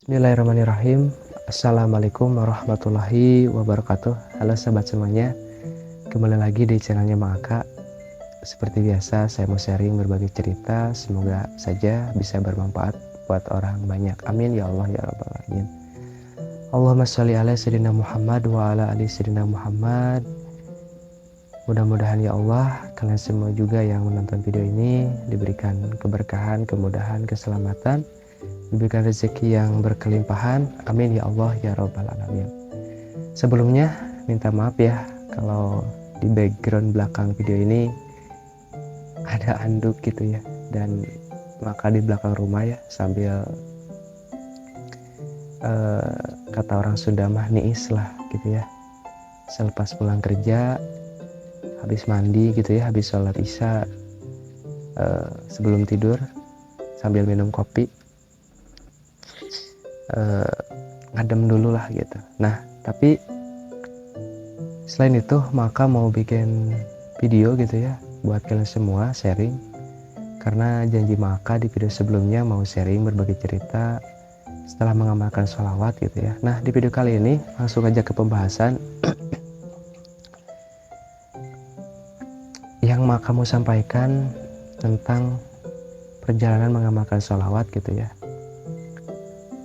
Bismillahirrahmanirrahim. Assalamualaikum warahmatullahi wabarakatuh. Halo sahabat semuanya, kembali lagi di channelnya Mang Aka. Seperti biasa saya mau sharing berbagi cerita, semoga saja bisa bermanfaat buat orang banyak. Amin ya Allah ya rabbal alamin. Allahumma sholli ala sayyidina Muhammad wa ala ali sayyidina Muhammad. Mudah-mudahan ya Allah kalian semua juga yang menonton video ini diberikan keberkahan, kemudahan, keselamatan, diberikan rezeki yang berkelimpahan. Amin ya Allah ya rabbal alamin. Sebelumnya minta maaf ya kalau di background belakang video ini ada anduk gitu ya, dan maka di belakang rumah ya sambil kata orang Sunda mah niis lah gitu ya, selepas pulang kerja, habis mandi gitu ya, habis sholat isya, sebelum tidur sambil minum kopi, ngadem dulu lah gitu. Nah tapi selain itu maka mau bikin video gitu ya buat kalian semua sharing, karena janji maka di video sebelumnya mau sharing berbagi cerita setelah mengamalkan sholawat gitu ya. Nah di video kali ini langsung aja ke pembahasan yang maka mau sampaikan tentang perjalanan mengamalkan sholawat gitu ya.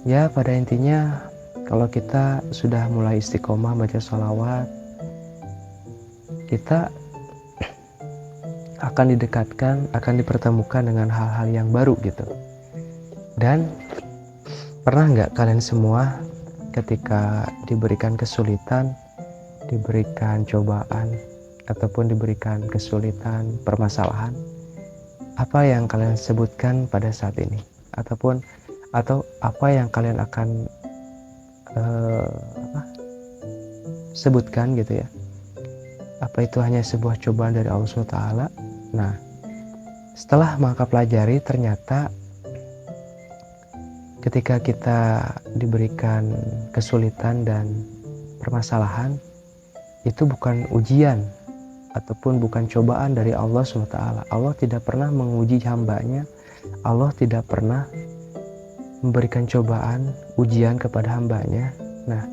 Ya pada intinya kalau kita sudah mulai istiqomah baca sholawat, kita akan didekatkan, akan dipertemukan dengan hal-hal yang baru gitu. Dan pernah nggak kalian semua ketika diberikan kesulitan, diberikan cobaan, ataupun diberikan kesulitan, permasalahan, apa yang kalian sebutkan pada saat ini? Atau apa yang kalian akan sebutkan gitu ya? Apa itu hanya sebuah cobaan dari Allah SWT? Nah, setelah maka pelajari ternyata ketika kita diberikan kesulitan dan permasalahan, itu bukan ujian ataupun bukan cobaan dari Allah SWT. Allah tidak pernah menguji hambanya. Allah tidak pernah memberikan cobaan, ujian kepada hambanya. Nah,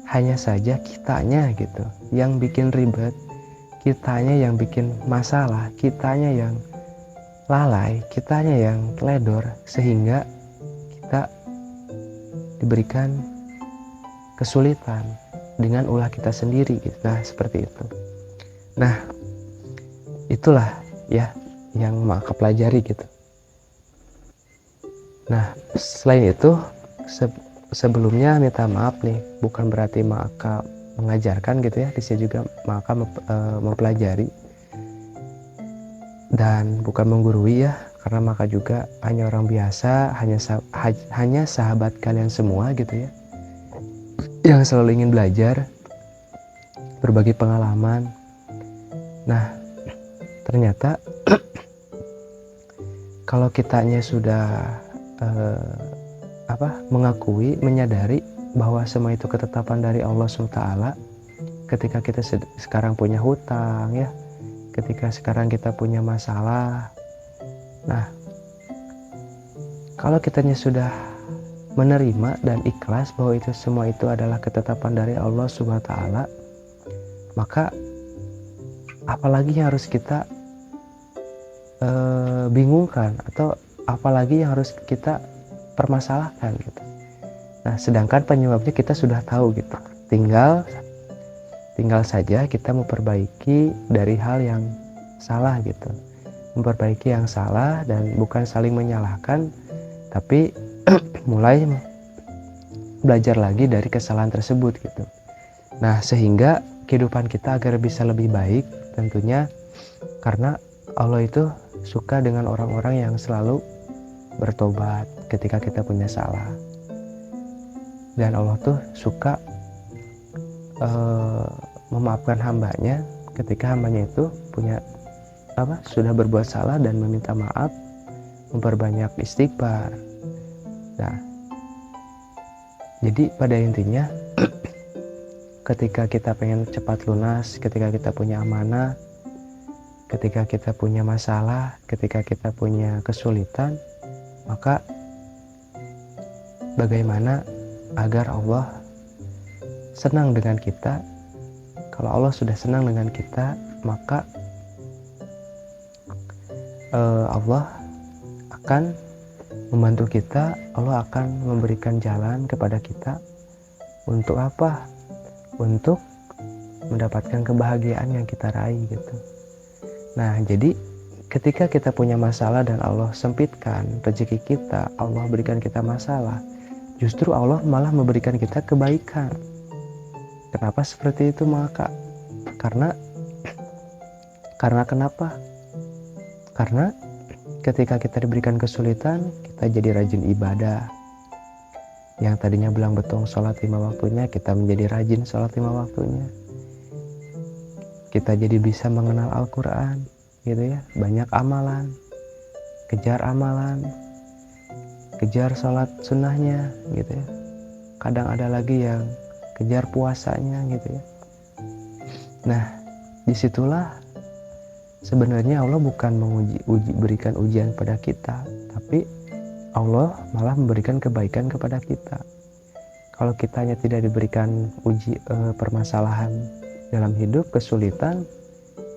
hanya saja kitanya gitu yang bikin ribet, kitanya yang bikin masalah, kitanya yang lalai, kitanya yang teledor, sehingga kita diberikan kesulitan dengan ulah kita sendiri gitu. Nah seperti itu. Nah itulah ya yang maka pelajari gitu. Nah selain itu sebelumnya minta maaf nih, bukan berarti maka mengajarkan gitu ya, di sini juga maka mempelajari dan bukan menggurui ya, karena maka juga hanya orang biasa, hanya sahabat kalian semua gitu ya, yang selalu ingin belajar, berbagi pengalaman. Nah ternyata kalau kitanya sudah mengakui, menyadari bahwa semua itu ketetapan dari Allah SWT, ketika kita sekarang punya hutang ya, ketika sekarang kita punya masalah, nah kalau kitanya sudah menerima dan ikhlas bahwa itu semua itu adalah ketetapan dari Allah SWT, maka apalagi yang harus kita bingungkan, atau apalagi yang harus kita permasalahkan gitu. Nah sedangkan penyebabnya kita sudah tahu gitu, tinggal saja kita memperbaiki dari hal yang salah gitu, memperbaiki yang salah, dan bukan saling menyalahkan, tapi mulai belajar lagi dari kesalahan tersebut gitu. Nah sehingga kehidupan kita agar bisa lebih baik, tentunya karena Allah itu suka dengan orang-orang yang selalu bertobat ketika kita punya salah, dan Allah tuh suka memaafkan hambanya ketika hambanya itu sudah berbuat salah dan meminta maaf, memperbanyak istighfar. Nah jadi pada intinya ketika kita pengen cepat lunas, ketika kita punya amanah, ketika kita punya masalah, ketika kita punya kesulitan, maka bagaimana agar Allah senang dengan kita. Kalau Allah sudah senang dengan kita, maka Allah akan membantu kita. Allah akan memberikan jalan kepada kita. Untuk apa? Untuk mendapatkan kebahagiaan yang kita raih gitu. Nah, jadi ketika kita punya masalah dan Allah sempitkan rezeki kita, Allah berikan kita masalah, justru Allah malah memberikan kita kebaikan. Kenapa seperti itu maka? Karena kenapa? Karena ketika kita diberikan kesulitan, kita jadi rajin ibadah. Yang tadinya belang betong sholat 5 waktunya, kita menjadi rajin sholat 5 waktunya. Kita jadi bisa mengenal Al-Quran, gitu ya. Banyak amalan, kejar amalan, kejar sholat sunnahnya, gitu ya. Kadang ada lagi yang kejar puasanya, gitu ya. Nah, disitulah sebenarnya Allah bukan berikan ujian pada kita, tapi Allah malah memberikan kebaikan kepada kita. Kalau kitanya tidak diberikan permasalahan dalam hidup, kesulitan,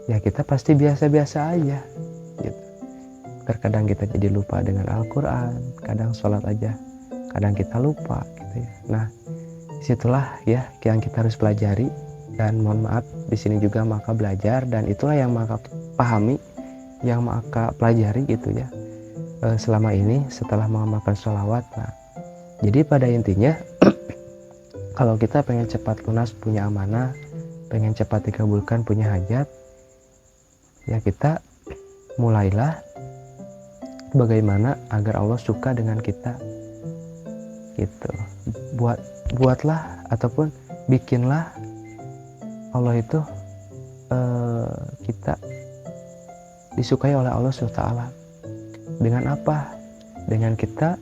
ya kita pasti biasa-biasa aja gitu. Terkadang kita jadi lupa dengan Al-Quran, kadang sholat aja kadang kita lupa gitu ya. Nah, disitulah ya yang kita harus pelajari. Dan mohon maaf di sini juga maka belajar, dan itulah yang maka pahami, yang maka pelajari gitu ya selama ini setelah mengamalkan sholawat. Nah, jadi pada intinya kalau kita pengen cepat lunas punya amanah, pengen cepat dikabulkan punya hajat, ya kita mulailah bagaimana agar Allah suka dengan kita gitu. Buatlah ataupun bikinlah Allah itu kita disukai oleh Allah SWT. Dengan apa? Dengan kita,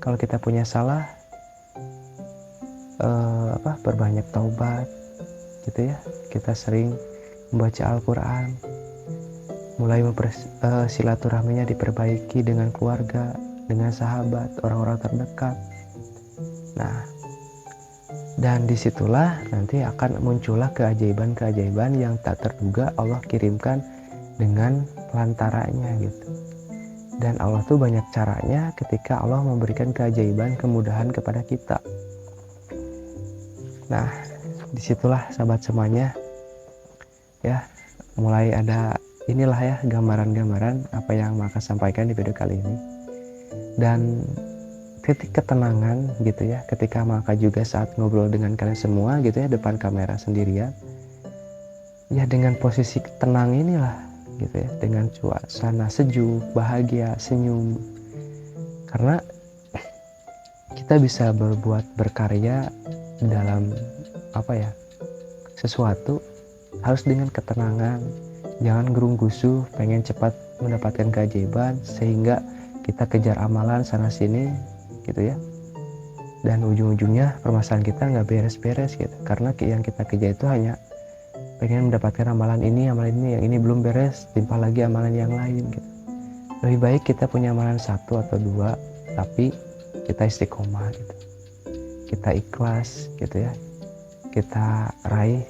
kalau kita punya salah, berbanyak taubat gitu ya. Kita sering membaca Al-Quran, mulai silaturahminya diperbaiki dengan keluarga, dengan sahabat, orang-orang terdekat. Nah, dan disitulah nanti akan muncullah keajaiban-keajaiban yang tak terduga Allah kirimkan dengan pelantaranya gitu. Dan Allah tuh banyak caranya ketika Allah memberikan keajaiban, kemudahan kepada kita. Nah, disitulah sahabat semuanya ya, mulai ada inilah ya gambaran-gambaran apa yang maka sampaikan di video kali ini. Dan titik ketenangan gitu ya, ketika maka juga saat ngobrol dengan kalian semua gitu ya depan kamera sendirian, ya dengan posisi tenang inilah gitu ya, dengan suasana sejuk, bahagia, senyum, karena kita bisa berkarya dalam sesuatu harus dengan ketenangan, jangan gerung-gusuh pengen cepat mendapatkan keajaiban sehingga kita kejar amalan sana sini gitu ya, dan ujung-ujungnya permasalahan kita nggak beres-beres gitu, karena yang kita kejar itu hanya pengen mendapatkan amalan ini, yang ini belum beres, timpah lagi amalan yang lain gitu. Lebih baik kita punya amalan 1 atau 2, tapi kita istiqomah gitu, kita ikhlas gitu ya, kita raih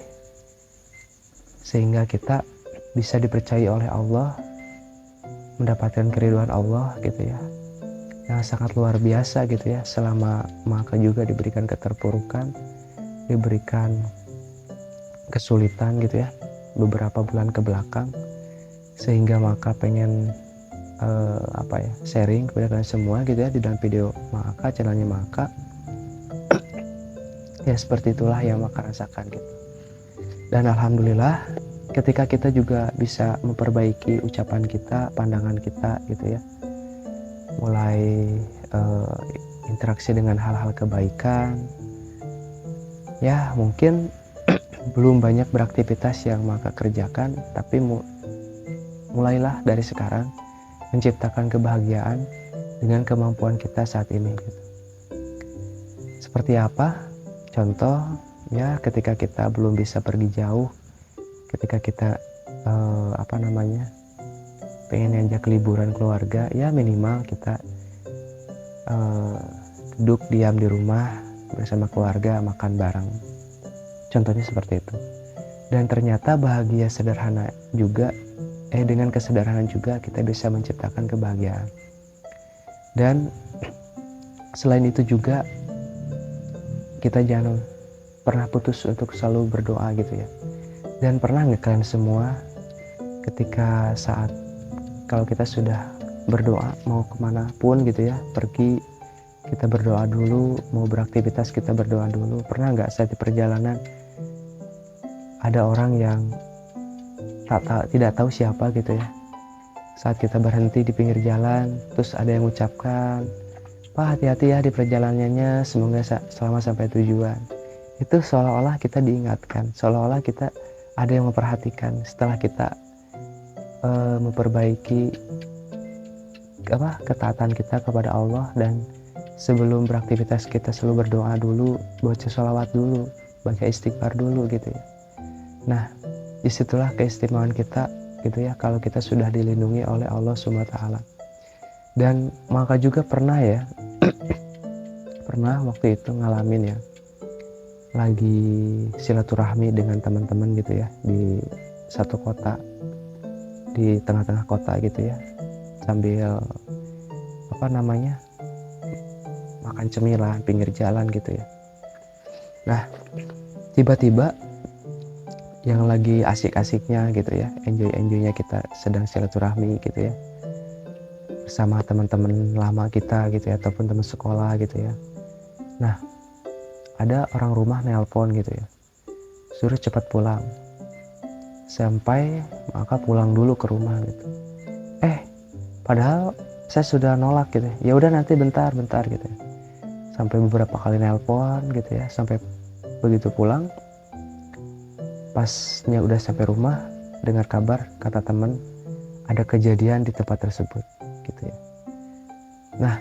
sehingga kita bisa dipercaya oleh Allah, mendapatkan keridhaan Allah gitu ya, yang sangat luar biasa gitu ya. Selama maka juga diberikan keterpurukan, diberikan kesulitan gitu ya beberapa bulan ke belakang, sehingga maka pengen sharing kepada kalian semua gitu ya di dalam video maka channelnya maka ya seperti itulah yang maka rasakan gitu. Dan alhamdulillah ketika kita juga bisa memperbaiki ucapan kita, pandangan kita gitu ya, mulai interaksi dengan hal-hal kebaikan ya, mungkin belum banyak beraktivitas yang maka kerjakan, tapi mulailah dari sekarang menciptakan kebahagiaan dengan kemampuan kita saat ini gitu. Seperti apa? Contoh ya, ketika kita belum bisa pergi jauh, ketika kita pengen ngajak liburan keluarga, ya minimal kita duduk diam di rumah bersama keluarga, makan bareng. Contohnya seperti itu. Dan ternyata bahagia sederhana juga, dengan kesederhanaan juga kita bisa menciptakan kebahagiaan. Dan selain itu juga kita jangan pernah putus untuk selalu berdoa gitu ya. Dan pernah nggak kalian semua ketika saat kalau kita sudah berdoa mau kemana pun gitu ya, pergi, kita berdoa dulu, mau beraktivitas kita berdoa dulu. Pernah nggak saat di perjalanan ada orang yang tidak tahu siapa gitu ya, saat kita berhenti di pinggir jalan terus ada yang mengucapkan, "Pak, hati-hati ya di perjalanannya, semoga selamat sampai tujuan." Itu seolah-olah kita diingatkan, seolah-olah kita ada yang memperhatikan setelah kita memperbaiki ketaatan kita kepada Allah, dan sebelum beraktivitas kita selalu berdoa dulu, baca sholawat dulu, baca istighfar dulu gitu ya. Nah, disitulah keistimewaan kita gitu ya, kalau kita sudah dilindungi oleh Allah SWT. Dan maka juga pernah ya pernah waktu itu ngalamin ya, lagi silaturahmi dengan teman-teman gitu ya, di satu kota, di tengah-tengah kota gitu ya, sambil makan cemilan pinggir jalan gitu ya. Nah, tiba-tiba yang lagi asik-asiknya gitu ya, enjoy-enjoynya kita sedang silaturahmi gitu ya, bersama teman-teman lama kita gitu ya, ataupun teman sekolah gitu ya. Nah, ada orang rumah nelpon gitu ya, suruh cepat pulang, sampai maka pulang dulu ke rumah gitu. Padahal saya sudah nolak gitu ya udah nanti bentar gitu ya. Sampai beberapa kali nelpon gitu ya, sampai begitu pulang, pasnya udah sampai rumah, dengar kabar kata teman ada kejadian di tempat tersebut gitu ya. Nah,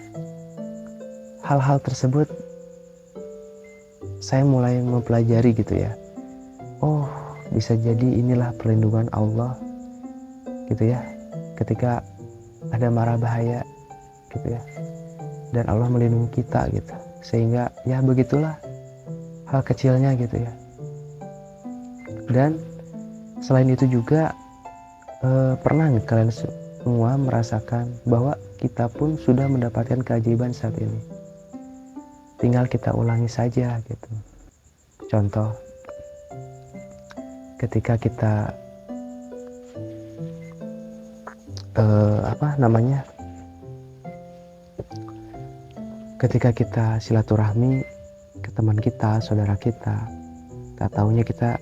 hal-hal tersebut saya mulai mempelajari gitu ya, oh bisa jadi inilah perlindungan Allah gitu ya, ketika ada mara bahaya gitu ya, dan Allah melindungi kita gitu, sehingga ya begitulah hal kecilnya gitu ya. Dan selain itu juga pernah kalian semua merasakan bahwa kita pun sudah mendapatkan keajaiban saat ini, tinggal kita ulangi saja gitu. Contoh, ketika kita ketika kita silaturahmi ke teman kita, saudara kita, tak taunya kita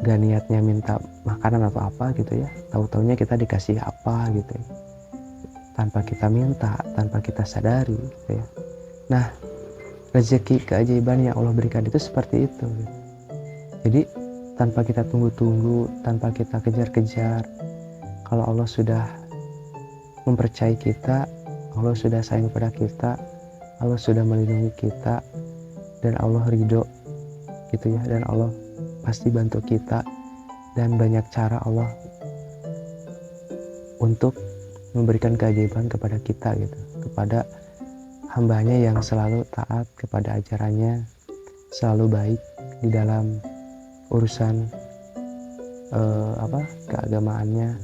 gak niatnya minta makanan atau apa gitu ya, tahu-taunya kita dikasih apa gitu ya, tanpa kita minta, tanpa kita sadari gitu ya. Nah, rezeki keajaiban yang Allah berikan itu seperti itu gitu. Jadi tanpa kita tunggu-tunggu, tanpa kita kejar-kejar, kalau Allah sudah mempercayai kita, Allah sudah sayang kepada kita, Allah sudah melindungi kita, dan Allah ridho gitu ya, dan Allah pasti bantu kita, dan banyak cara Allah untuk memberikan keajaiban kepada kita gitu, kepada hambanya yang selalu taat kepada ajarannya, selalu baik di dalam urusan keagamaannya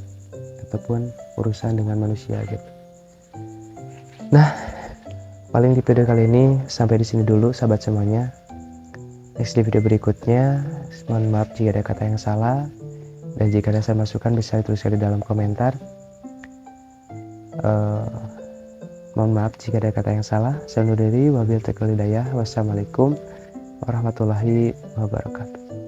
ataupun urusan dengan manusia gitu. Nah, paling di video kali ini sampai di sini dulu sahabat semuanya. Next di video berikutnya, mohon maaf jika ada kata yang salah, dan jika ada saya masukan bisa dituliskan di dalam komentar. Mohon maaf jika ada kata yang salah. Saya undur diri, wabillahi taufiq wal hidayah. Wassalamualaikum warahmatullahi wabarakatuh.